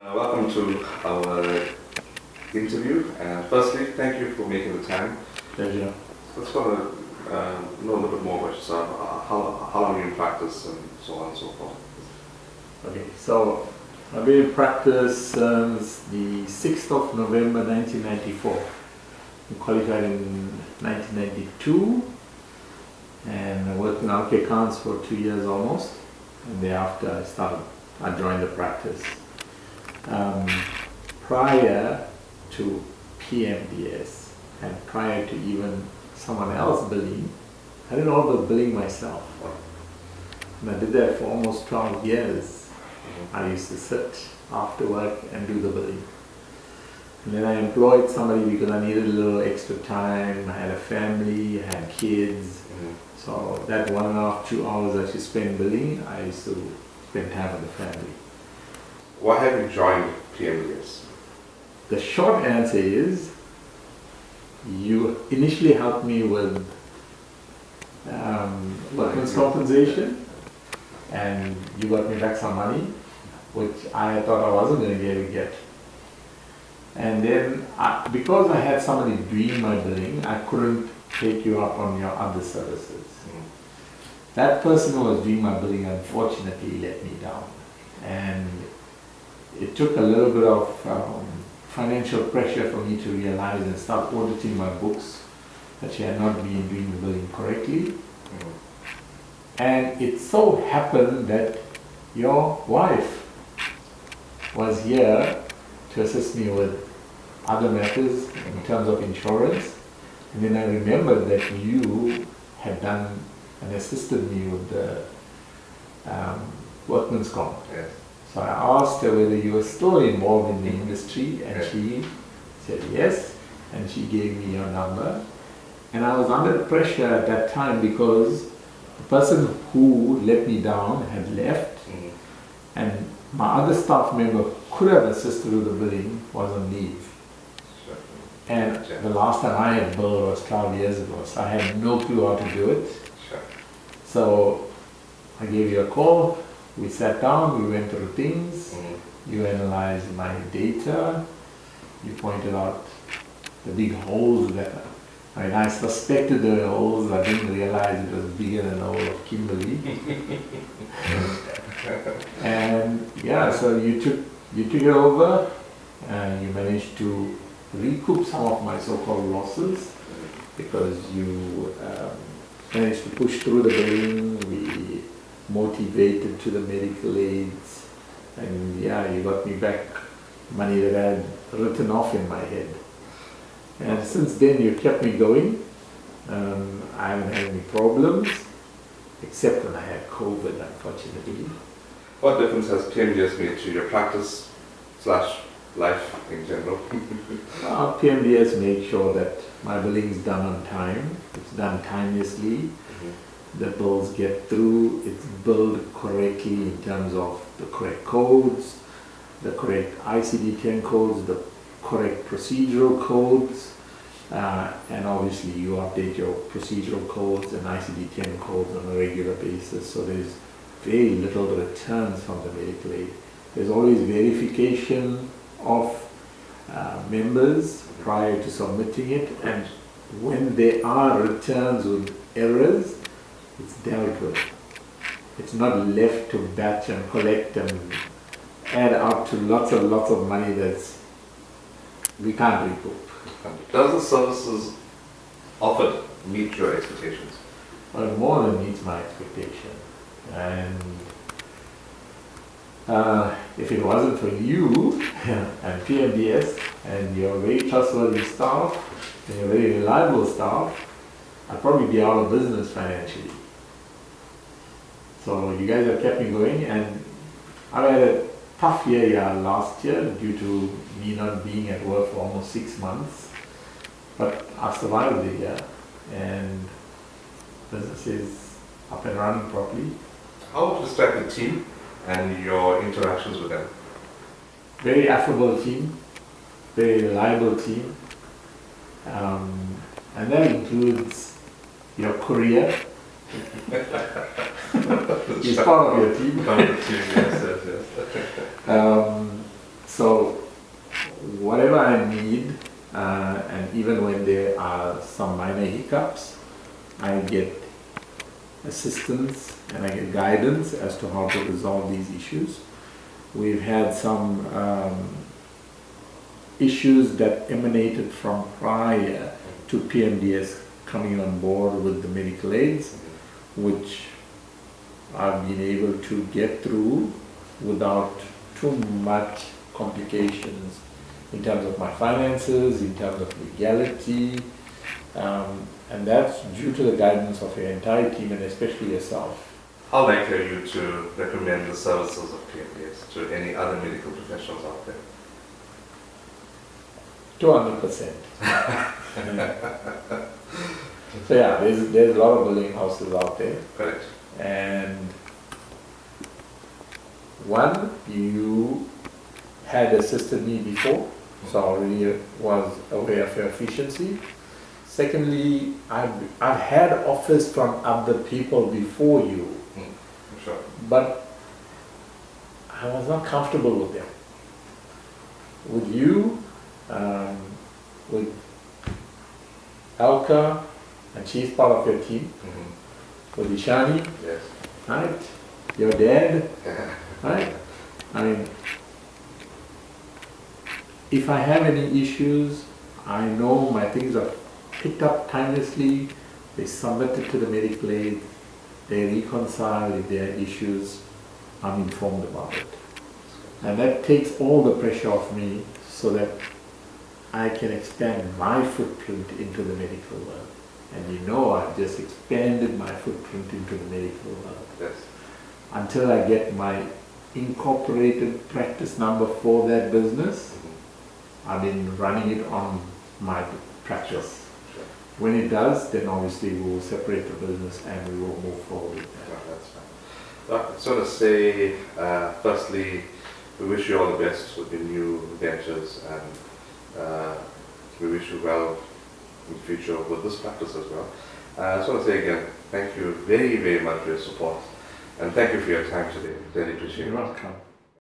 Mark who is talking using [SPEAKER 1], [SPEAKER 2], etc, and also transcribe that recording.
[SPEAKER 1] Welcome to our interview. Firstly, thank you for making the time.
[SPEAKER 2] Pleasure.
[SPEAKER 1] Let's want to know a little bit more about yourself. How long you in practice and so on and so forth.
[SPEAKER 2] Okay, so I've been in practice since the 6th of November 1994. I qualified in 1992 and I worked in RK accounts for 2 years almost, and thereafter I joined the practice. Prior to PMDS and prior to even someone else billing, I did all the billing myself. And I did that for almost 12 years. I used to sit after work and do the billing. And then I employed somebody because I needed a little extra time. I had a family, I had kids. So that 1.5 to 2 hours I should spend billing, I used to spend time with the family.
[SPEAKER 1] Why have you joined PMDS?
[SPEAKER 2] The short answer is, you initially helped me with workman's compensation, and you got me back some money, which I thought I wasn't going to be able to get. And then, because I had somebody doing my billing, I couldn't take you up on your other services. That person who was doing my billing unfortunately let me down. And it took a little bit of financial pressure for me to realize and start auditing my books that she had not been doing the billing correctly. And it so happened that your wife was here to assist me with other matters in terms of insurance. And then I remembered that you had done and assisted me with the workman's comp.
[SPEAKER 1] Yes.
[SPEAKER 2] So I asked her whether you were still involved in the industry, and she said yes, and she gave me your number. And I was under pressure at that time because the person who let me down had left, and my other staff member who could have assisted with the billing was on leave. And the last time I had billed was 12 years ago, so I had no clue how to do it. So I gave you a call. We sat down, we went through things, you analyzed my data, you pointed out the big holes that, I suspected there were holes, I didn't realize it was bigger than the hole of Kimberley. And yeah, so you took it over, and you managed to recoup some of my so-called losses because you managed to push through the billing. We motivated to the medical aids, and yeah, you got me back money that I had written off in my head. And since then you kept me going. I haven't had any problems, except when I had COVID, unfortunately.
[SPEAKER 1] What difference has PMDS made to your practice / life in general?
[SPEAKER 2] PMDS makes sure that my billing is done on time, it's done timelessly. The bills get through, it's billed correctly in terms of the correct codes, the correct ICD-10 codes, the correct procedural codes, and obviously you update your procedural codes and ICD-10 codes on a regular basis, so there's very little returns from the medical aid. There's always verification of members prior to submitting it, and when there are returns with errors, it's dealt with. It's not left to batch and collect and add up to lots of money that's we can't recoup.
[SPEAKER 1] Does the services offered meet your expectations?
[SPEAKER 2] Well, more than meets my expectation. And if it wasn't for you and PMDS and your very trustworthy staff and your very reliable staff, I'd probably be out of business financially. So you guys have kept me going, and I had a tough year last year due to me not being at work for almost 6 months. But I survived the year, and business is up and running properly.
[SPEAKER 1] How would you describe the team and your interactions with them?
[SPEAKER 2] Very affable team, very reliable team, and that includes your courier. He's part of your team.
[SPEAKER 1] Part of the team, yes.
[SPEAKER 2] So some minor hiccups, I get assistance and I get guidance as to how to resolve these issues. We've had some issues that emanated from prior to PMDS coming on board with the medical aids, which I've been able to get through without too much complications in terms of my finances, in terms of legality, and that's due to the guidance of your entire team and especially yourself.
[SPEAKER 1] How likely are you to recommend the services of PMDS to any other medical professionals out there?
[SPEAKER 2] 200%. So yeah, there's a lot of building houses out there.
[SPEAKER 1] Correct.
[SPEAKER 2] And one, you had assisted me before, so I already was aware of your efficiency. Secondly, I've had offers from other people before you,
[SPEAKER 1] Sure.
[SPEAKER 2] but I was not comfortable with them. With you, with Alka, and she's part of your team, with Ishani,
[SPEAKER 1] Yes.
[SPEAKER 2] right? Your dad, right? I mean, if I have any issues, I know my things are picked up timelessly, they submitted to the medical aid, they reconcile if there are issues, I'm informed about it. And that takes all the pressure off me so that I can expand my footprint into the medical world. And you know I've just expanded my footprint into the medical world.
[SPEAKER 1] Yes.
[SPEAKER 2] Until I get my incorporated practice number for that business, I've been running it on my practice.
[SPEAKER 1] Sure.
[SPEAKER 2] When it does, then obviously we will separate the business and we will move forward with that.
[SPEAKER 1] No, that's fine. So I just want to say, firstly, we wish you all the best with your new ventures, and we wish you well in the future with this practice as well. I just want to say again, thank you very, very much for your support, and thank you for your time today. Really appreciate it.
[SPEAKER 2] You're welcome.